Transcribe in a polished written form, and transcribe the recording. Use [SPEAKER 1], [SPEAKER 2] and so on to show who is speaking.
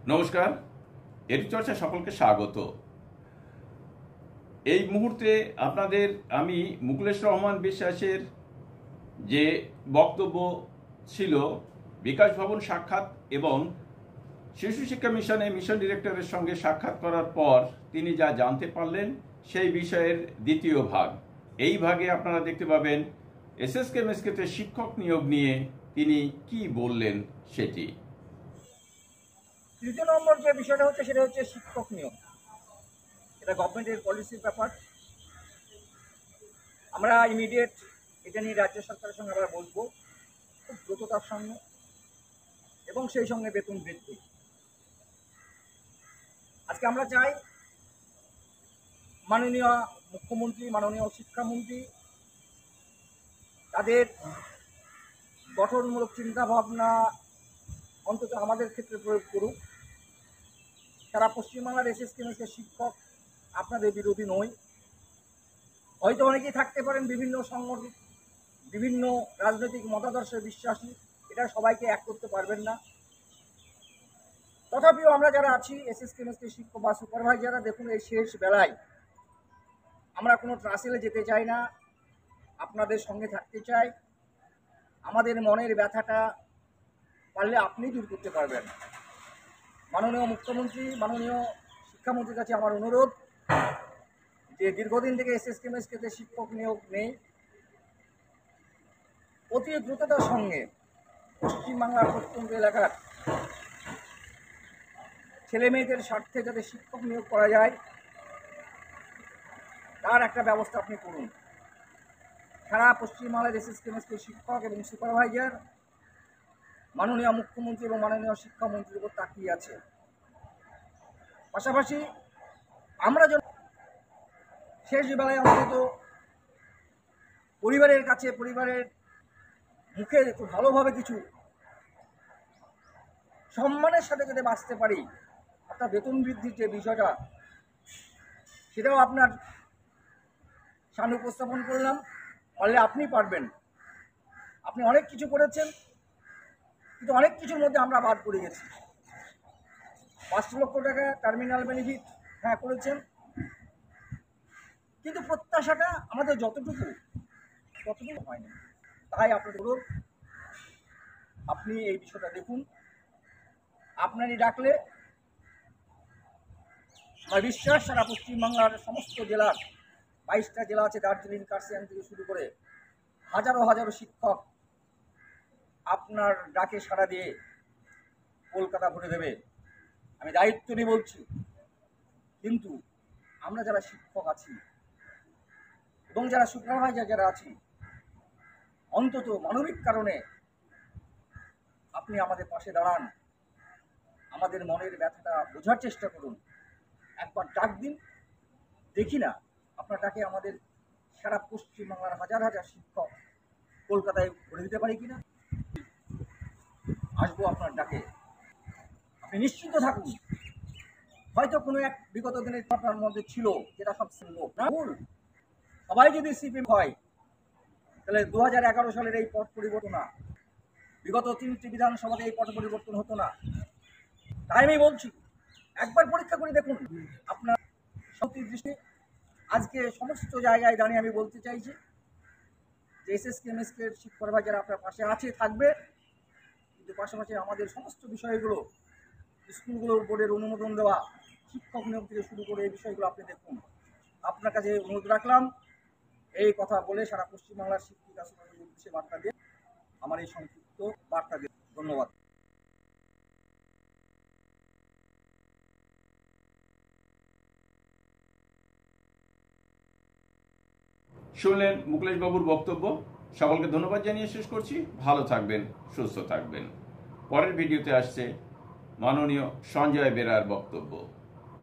[SPEAKER 1] নমস্কার, এটি চর্চা সকলকে স্বাগত। এই মুহূর্তে আপনাদের আমি মুকুলেশ রহমান বিশ্বাসের যে বক্তব্য ছিল বিকাশ ভবন সাক্ষাৎ এবং শিশু শিক্ষা মিশনে মিশন ডিরেক্টরের সঙ্গে সাক্ষাৎ করার পর তিনি যা জানতে পারলেন সেই বিষয়ের দ্বিতীয় ভাগ। এই ভাগে আপনারা দেখতে পাবেন এসএসকেএমএসকেতে শিক্ষক নিয়োগ নিয়ে তিনি কি বললেন সেটি।
[SPEAKER 2] তৃতীয় নম্বর যে বিষয়টা হচ্ছে সেটা হচ্ছে শিক্ষক নিয়োগ। এটা গভর্নমেন্টের পলিসির ব্যাপার। আমরা ইমিডিয়েট এটা নিয়ে রাজ্য সরকারের সঙ্গে আমরা বলবো খুব দ্রুততার সঙ্গে, এবং সেই সঙ্গে বেতন বৃদ্ধি। আজকে আমরা চাই মাননীয় মুখ্যমন্ত্রী, মাননীয় শিক্ষামন্ত্রী তাদের গঠনমূলক চিন্তাভাবনা অন্তত আমাদের ক্ষেত্রে প্রয়োগ করুক। সারা পশ্চিমবাংলার এসএসকেএমএসকে শিক্ষক আপনাদের বিরোধী নই। হয়তো অনেকেই থাকতে পারেন বিভিন্ন সংগঠন, বিভিন্ন রাজনৈতিক মতাদর্শে বিশ্বাসী, এটা সবাইকে এক করতে পারবেন না। তথাপিও আমরা যারা আছি এসএসকেএমএসকে শিক্ষক বা সুপারভাইজাররা, দেখুন এই শেষ বেলায় আমরা কোনো ট্রাসেলে যেতে চাই না, আপনাদের সঙ্গে থাকতে চাই। আমাদের মনের ব্যথাটা পারলে আপনি দূর করতে পারবেন। মাননীয় মুখ্যমন্ত্রী, মাননীয় শিক্ষামন্ত্রীর কাছে আমার অনুরোধ যে দীর্ঘদিন থেকে এসএসকেএমএসকেতে শিক্ষক নিয়োগ নেই, অতি দ্রুততার সঙ্গে পশ্চিমবাংলার প্রত্যন্ত এলাকার ছেলে মেয়েদের স্বার্থে যাতে শিক্ষক নিয়োগ করা যায় তার একটা ব্যবস্থা আপনি করুন। সারা পশ্চিমবাংলার এসএসকেএমএসকে শিক্ষক এবং সুপারভাইজার মাননীয় মুখ্যমন্ত্রী এবং মাননীয় শিক্ষামন্ত্রীর উপর তাকিয়ে আছে। পাশাপাশি আমরা যেন শেষ বেলায় অন্তত পরিবারের কাছে, পরিবারের মুখে একটু ভালোভাবে কিছু সম্মানের সাথে যাতে বাঁচতে পারি, অর্থাৎ বেতন বৃদ্ধির যে বিষয়টা সেটাও আপনার সামনে উপস্থাপন করলাম। পারলে আপনি পারবেন, আপনি অনেক কিছু করেছেন, কিন্তু অনেক কিছুর মধ্যে আমরা বাদ পড়ে গেছি। 5 লক্ষ টাকা টার্মিনাল বেনিফিট হ্যাঁ করেছেন, কিন্তু প্রত্যাশাটা আমাদের যতটুকু ততটুকু হয়নি। তাই আপনাদের অনুরোধ, আপনি এই বিষয়টা দেখুন। আপনারই ডাকলে আমার বিশ্বাস সারা পশ্চিমবাংলার সমস্ত জেলার 22টা জেলা আছে, দার্জিলিং, কার্সিয়াং থেকে শুরু করে হাজারো হাজারো শিক্ষক আপনার ডাকে সাড়া দিয়ে কলকাতা ভরে দেবে। আমি দায়িত্ব নিয়ে বলছি। কিন্তু আমরা যারা শিক্ষক আছি এবং যারা সুপারভাইজার যারা আছি, অন্তত মানবিক কারণে আপনি আমাদের পাশে দাঁড়ান, আমাদের মনের ব্যথাটা বোঝার চেষ্টা করুন। একবার ডাক দিন, দেখি না আপনার ডাকে আমাদের সারা পশ্চিমবাংলার হাজার হাজার শিক্ষক কলকাতায় ভরে দিতে পারি কিনা। আসবো আপনার ডাকে, আপনি নিশ্চিন্ত থাকুন। হয়তো কোনো এক বিগত দিনের আপনার মধ্যে ছিল যেটা সব না ভুল। সবাই যদি সিপিএম হয় তাহলে 2011 সালের এই পট পরিবর্তন না, বিগত 3টি বিধানসভাতে এই পট পরিবর্তন হতো না। তাই আমি বলছি, একবার পরীক্ষা করে দেখুন আপনার সত্যি দৃষ্টি। আজকে সমস্ত জায়গায় দাঁড়িয়ে আমি বলতে চাইছি যে এসএসকেএমএসকে সুপারভাইজার আপনার পাশে আছে, থাকবে, কিন্তু পাশাপাশি আমাদের সমস্ত বিষয়গুলো, স্কুলগুলোর বোর্ডের অনুমোদন দেওয়া, শিক্ষক নিয়োগ থেকে শুরু করে এই বিষয়গুলো আপনি দেখুন। আপনার কাছে অনুরোধ রাখলাম, এই কথা বলে সারা পশ্চিমবাংলার শিক্ষিকা সুপারভাইজারের উদ্দেশ্যে বার্তা দিয়ে আমার এই সংক্ষিপ্ত বার্তা দিয়ে ধন্যবাদ।
[SPEAKER 1] শুনলেন মুকুলেশ বাবুর বক্তব্য। সকলকে ধন্যবাদ জানিয়ে শেষ করছি। ভালো থাকবেন, সুস্থ থাকবেন। পরের ভিডিওতে আসছে মাননীয় সঞ্জয় বেরার বক্তব্য।